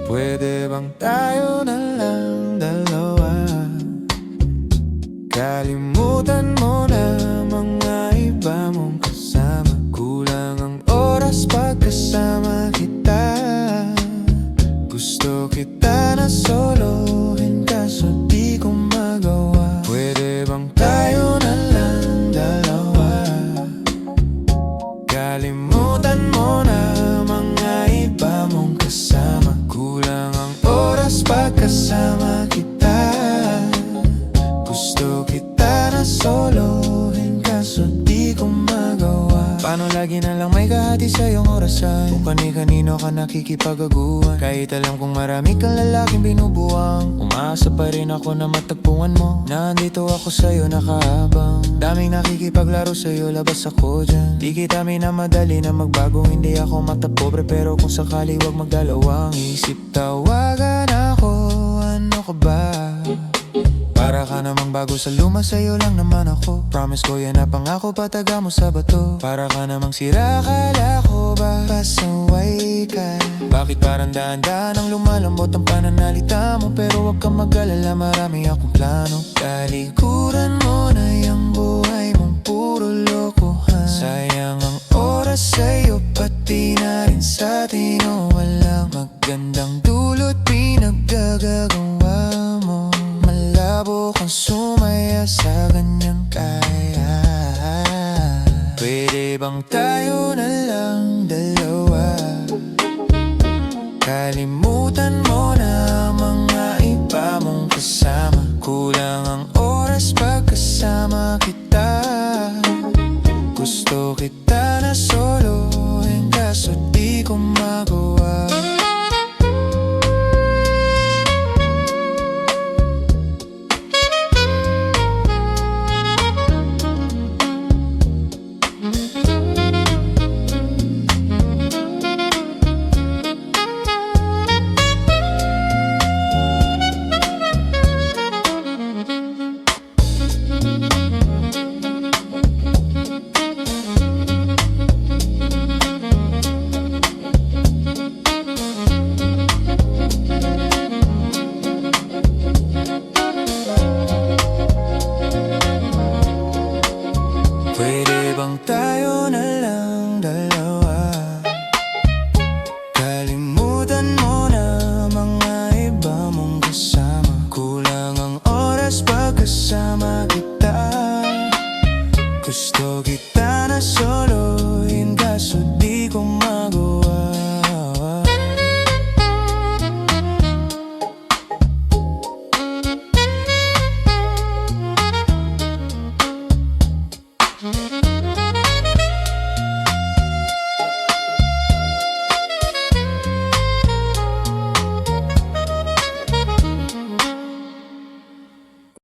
Pwede bang tayo na lang dalawa? Kalimutan mo na mga iba mong kasama. Kulang ang oras pagkasama kita. Gusto kita na solohin kaso di ko magawa. Pwede bang tayo na lang dalawa? Kalimutan mo na mga iba mong kasama. Kulang ang oras pagkasama kita. Gusto kita na solohin kaso di ko magawa. Paano lagi na lang may kahati sa iyong orasan? Kung kani-kanino ka nakikipag-aguan. Kahit alam kong marami kang lalaking binubuwang, umaasa pa rin ako na matagpuan mo. Nandito ako sa'yo nakahabang. Daming nakikipaglaro sa'yo, labas ako dyan. Di kita minamadali na magbago, hindi ako matapobre. Pero kung sakali wag magdalawang isip, tawagan ako, ano ka ba? Para ka namang bago sa luma, sa'yo lang naman ako. Promise ko yan na pangako, pataga mo sa bato. Para ka namang sira, akala ko ba pasaway ka? Bakit parang daan-daan ang lumalambot ang pananalita mo? Pero wag kang mag-alala, marami akong plano. Talikuran mo na yung buhay mong puro lokohan. Sayang ang oras sa'yo, pati na rin sa atin. O walang magandang dulot pinaggagawa mo. Malabo kang sumaya sa ganyang kaya. Pwede bang tayo na lang dalawa? Kalimutan mo na mga iba mong kasama. Kulang ang oras pagkasama kita. Gusto kita na solohin kaso di ko magawa. Pwede bang tayo na lang dalawa? Kalimutan mo na mga iba mong kasama. Kulang ang oras pagkasama kita. Gusto kita na